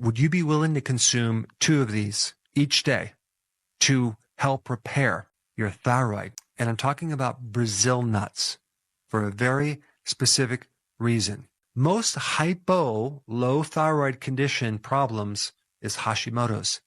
Would you be willing to consume 2 of these each day to help repair your thyroid? And I'm talking about Brazil nuts for a very specific reason. Most low thyroid condition problems is Hashimoto's.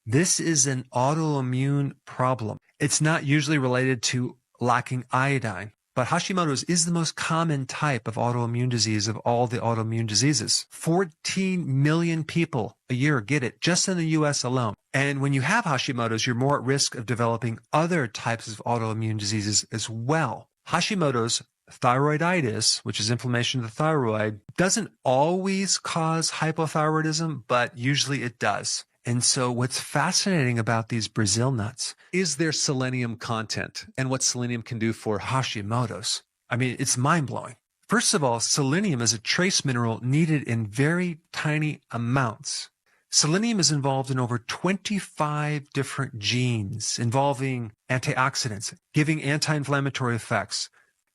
This is an autoimmune problem. It's not usually related to lacking iodine, but Hashimoto's is the most common type of autoimmune disease of all the autoimmune diseases. 14 million people a year get it just in the US alone. And when you have Hashimoto's, you're more at risk of developing other types of autoimmune diseases as well. Hashimoto's thyroiditis, which is inflammation of the thyroid, doesn't always cause hypothyroidism, but usually it does. And so what's fascinating about these Brazil nuts is their selenium content and what selenium can do for Hashimoto's. I mean, it's mind-blowing. First of all, selenium is a trace mineral needed in very tiny amounts. Selenium is involved in over 25 different genes involving antioxidants, giving anti-inflammatory effects.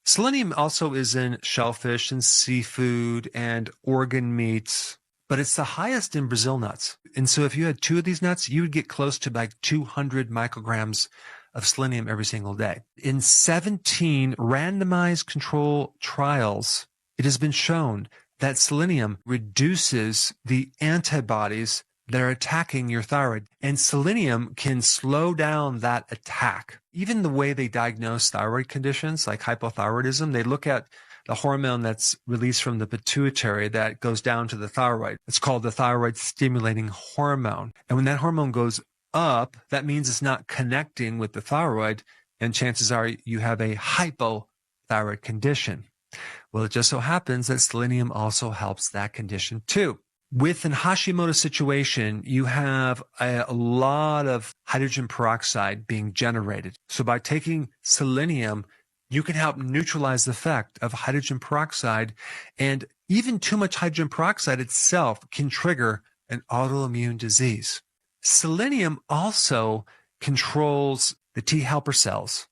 Selenium also is in shellfish and seafood and organ meats, but it's the highest in Brazil nuts. And so if you had 2 of these nuts, you would get close to like 200 micrograms of selenium every single day. In 17 randomized control trials, it has been shown that selenium reduces the antibodies that are attacking your thyroid. And selenium can slow down that attack. Even the way they diagnose thyroid conditions like hypothyroidism, they look at the hormone that's released from the pituitary that goes down to the thyroid. It's called the thyroid stimulating hormone. And when that hormone goes up, that means it's not connecting with the thyroid, and chances are you have a hypothyroid condition. Well, it just so happens that selenium also helps that condition too. With an Hashimoto situation, you have a lot of hydrogen peroxide being generated. So by taking selenium, you can help neutralize the effect of hydrogen peroxide, and even too much hydrogen peroxide itself can trigger an autoimmune disease. Selenium also controls the T helper cells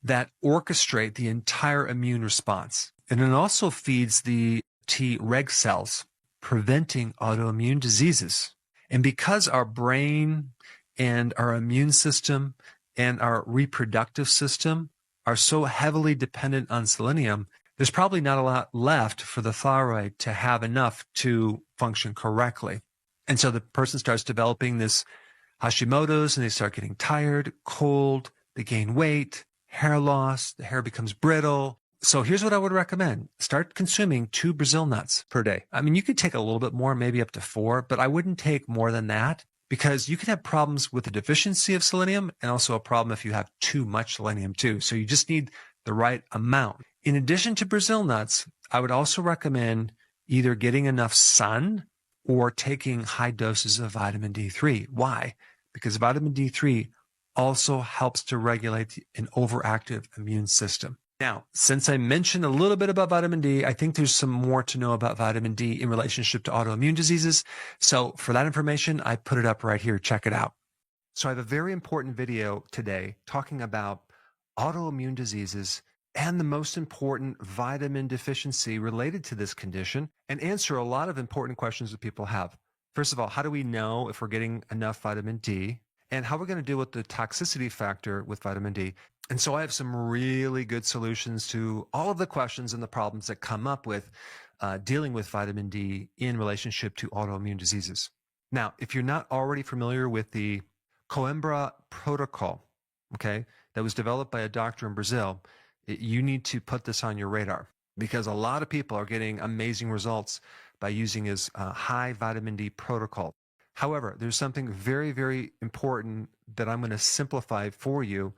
that orchestrate the entire immune response. And it also feeds the T reg cells, preventing autoimmune diseases. And because our brain and our immune system and our reproductive system are so heavily dependent on selenium, there's probably not a lot left for the thyroid to have enough to function correctly. And so the person starts developing this Hashimoto's, and they start getting tired, cold, they gain weight, hair loss, the hair becomes brittle. So here's what I would recommend. Start consuming 2 Brazil nuts per day. I mean, you could take a little bit more, maybe up to 4, but I wouldn't take more than that, because you can have problems with the deficiency of selenium and also a problem if you have too much selenium too. So you just need the right amount. In addition to Brazil nuts, I would also recommend either getting enough sun or taking high doses of vitamin D3. Why? Because vitamin D3 also helps to regulate an overactive immune system. Now, since I mentioned a little bit about vitamin D, I think there's some more to know about vitamin D in relationship to autoimmune diseases. So for that information, I put it up right here. Check it out. So I have a very important video today talking about autoimmune diseases and the most important vitamin deficiency related to this condition, and answer a lot of important questions that people have. First of all, how do we know if we're getting enough vitamin D? And how we're going to deal with the toxicity factor with vitamin D. And so I have some really good solutions to all of the questions and the problems that come up with dealing with vitamin D in relationship to autoimmune diseases. Now, if you're not already familiar with the Coimbra protocol, okay, that was developed by a doctor in Brazil, you need to put this on your radar, because a lot of people are getting amazing results by using his high vitamin D protocol. However, there's something very, very important that I'm going to simplify for you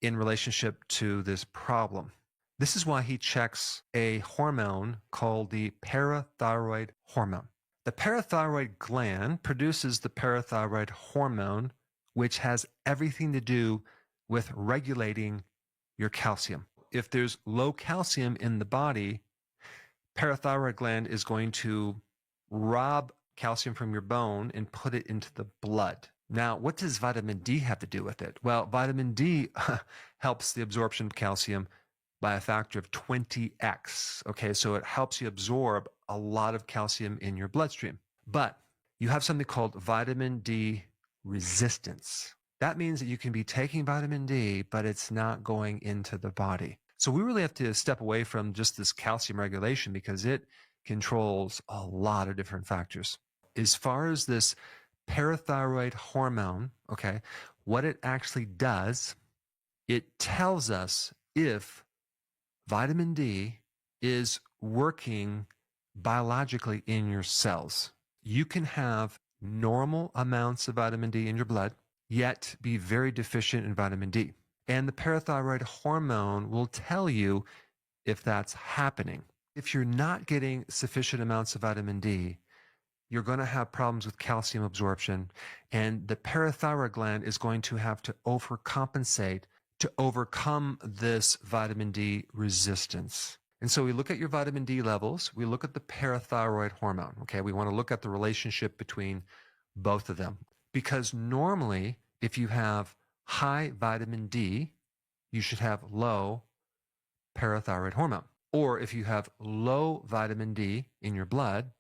in relationship to this problem. This is why he checks a hormone called the parathyroid hormone. The parathyroid gland produces the parathyroid hormone, which has everything to do with regulating your calcium. If there's low calcium in the body, parathyroid gland is going to rob calcium from your bone and put it into the blood. Now, what does vitamin D have to do with it? Well, vitamin D helps the absorption of calcium by a factor of 20x. Okay, so it helps you absorb a lot of calcium in your bloodstream. But you have something called vitamin D resistance. That means that you can be taking vitamin D, but it's not going into the body. So we really have to step away from just this calcium regulation because it controls a lot of different factors. As far as this parathyroid hormone, okay, what it actually does, it tells us if vitamin D is working biologically in your cells. You can have normal amounts of vitamin D in your blood, yet be very deficient in vitamin D. And the parathyroid hormone will tell you if that's happening. If you're not getting sufficient amounts of vitamin D, you're going to have problems with calcium absorption, and the parathyroid gland is going to have to overcompensate to overcome this vitamin D resistance. And so we look at your vitamin D levels, we look at the parathyroid hormone, okay? We want to look at the relationship between both of them. Because normally, if you have high vitamin D, you should have low parathyroid hormone. Or if you have low vitamin D in your blood,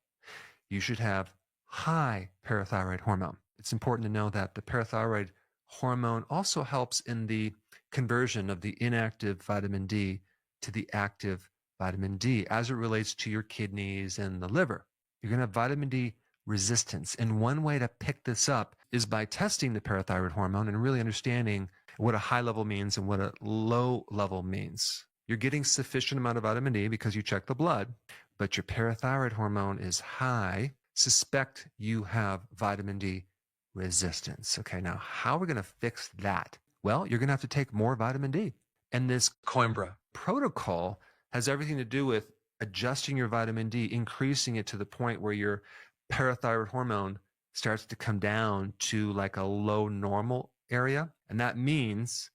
you should have high parathyroid hormone. It's important to know that the parathyroid hormone also helps in the conversion of the inactive vitamin D to the active vitamin D as it relates to your kidneys and the liver. You're going to have vitamin D resistance. And one way to pick this up is by testing the parathyroid hormone and really understanding what a high level means and what a low level means. You're getting sufficient amount of vitamin D because you check the blood, but your parathyroid hormone is high. Suspect you have vitamin D resistance. Okay, now how are we going to fix that? Well, you're going to have to take more vitamin D. And this Coimbra protocol has everything to do with adjusting your vitamin D, increasing it to the point where your parathyroid hormone starts to come down to like a low normal area. And that means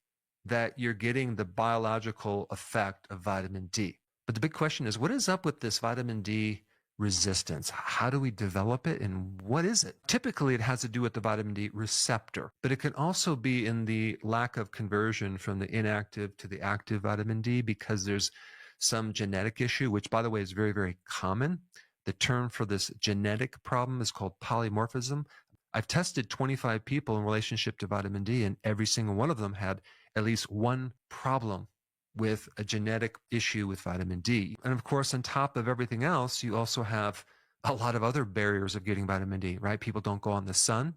that you're getting the biological effect of vitamin D. But the big question is, what is up with this vitamin D resistance? How do we develop it and what is it? Typically, it has to do with the vitamin D receptor, but it can also be in the lack of conversion from the inactive to the active vitamin D because there's some genetic issue, which by the way is very, very common. The term for this genetic problem is called polymorphism. I've tested 25 people in relationship to vitamin D, and every single one of them had at least one problem with a genetic issue with vitamin D. And of course, on top of everything else, you also have a lot of other barriers of getting vitamin D, right? People don't go on the sun.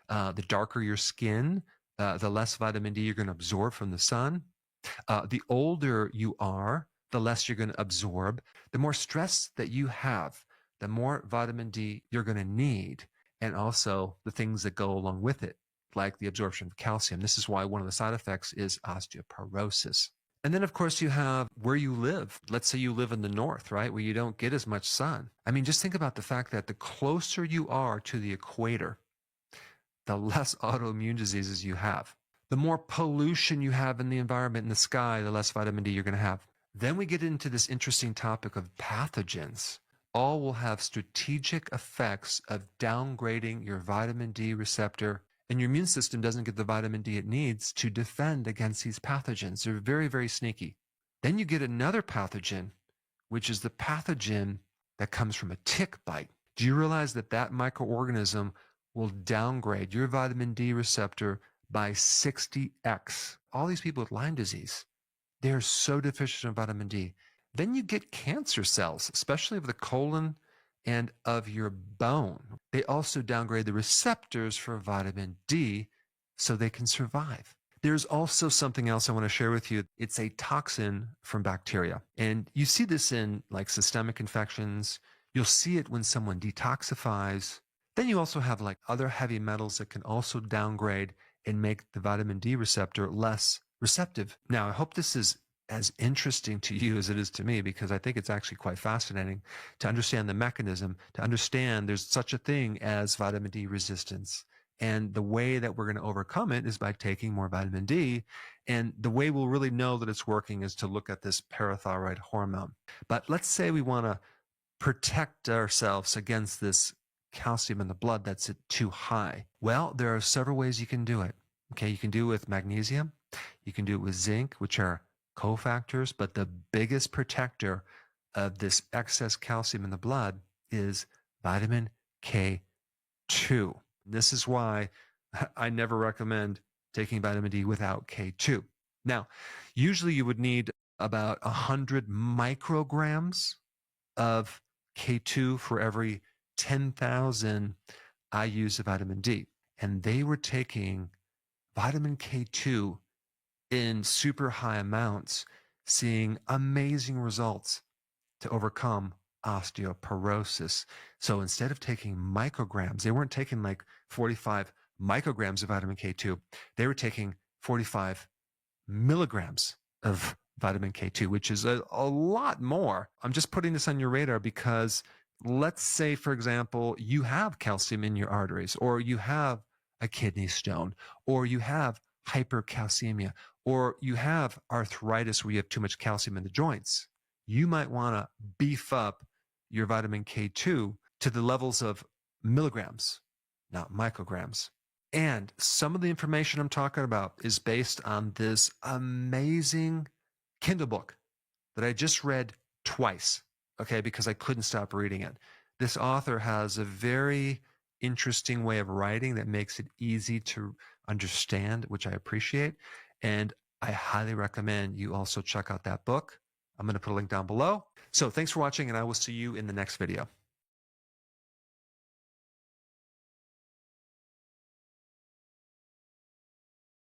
The darker your skin, the less vitamin D you're going to absorb from the sun. The older you are, the less you're going to absorb. The more stress that you have, the more vitamin D you're going to need. And also the things that go along with it, like the absorption of calcium. This is why one of the side effects is osteoporosis. And then, of course, you have where you live. Let's say you live in the north, right, where you don't get as much sun. I mean, just think about the fact that the closer you are to the equator, the less autoimmune diseases you have. The more pollution you have in the environment, in the sky, the less vitamin D you're going to have. Then we get into this interesting topic of pathogens. All will have strategic effects of downgrading your vitamin D receptor, and your immune system doesn't get the vitamin D it needs to defend against these pathogens. They're very, very sneaky. Then you get another pathogen, which is the pathogen that comes from a tick bite. Do you realize that that microorganism will downgrade your vitamin D receptor by 60x? All these people with Lyme disease, they're so deficient in vitamin D. Then you get cancer cells, especially of the colon and of your bone. They also downgrade the receptors for vitamin D so they can survive. There's also something else I want to share with you. It's a toxin from bacteria. And you see this in like systemic infections. You'll see it when someone detoxifies. Then you also have like other heavy metals that can also downgrade and make the vitamin D receptor less receptive. Now, I hope this is as interesting to you as it is to me, because I think it's actually quite fascinating to understand the mechanism, to understand there's such a thing as vitamin D resistance. And the way that we're going to overcome it is by taking more vitamin D. And the way we'll really know that it's working is to look at this parathyroid hormone. But let's say we want to protect ourselves against this calcium in the blood that's too high. Well, there are several ways you can do it. Okay, you can do it with magnesium. You can do it with zinc, which are cofactors, but the biggest protector of this excess calcium in the blood is vitamin K2. K2. This is why I never recommend taking vitamin D without K2. Now, usually you would need about 100 micrograms of K2 for every 10,000 IUs of vitamin D. And they were taking vitamin K2 in super high amounts, seeing amazing results to overcome osteoporosis. So instead of taking micrograms, they weren't taking like 45 micrograms of vitamin K2. They were taking 45 milligrams of vitamin K2, which is a lot more. I'm just putting this on your radar because let's say, for example, you have calcium in your arteries, or you have a kidney stone, or you have hypercalcemia, or you have arthritis where you have too much calcium in the joints. You might want to beef up your vitamin K2 to the levels of milligrams, not micrograms. And some of the information I'm talking about is based on this amazing Kindle book that I just read twice, okay, because I couldn't stop reading it. This author has a very interesting way of writing that makes it easy to understand, which I appreciate. And I highly recommend you also check out that book. I'm going to put a link down below. So thanks for watching, and I will see you in the next video.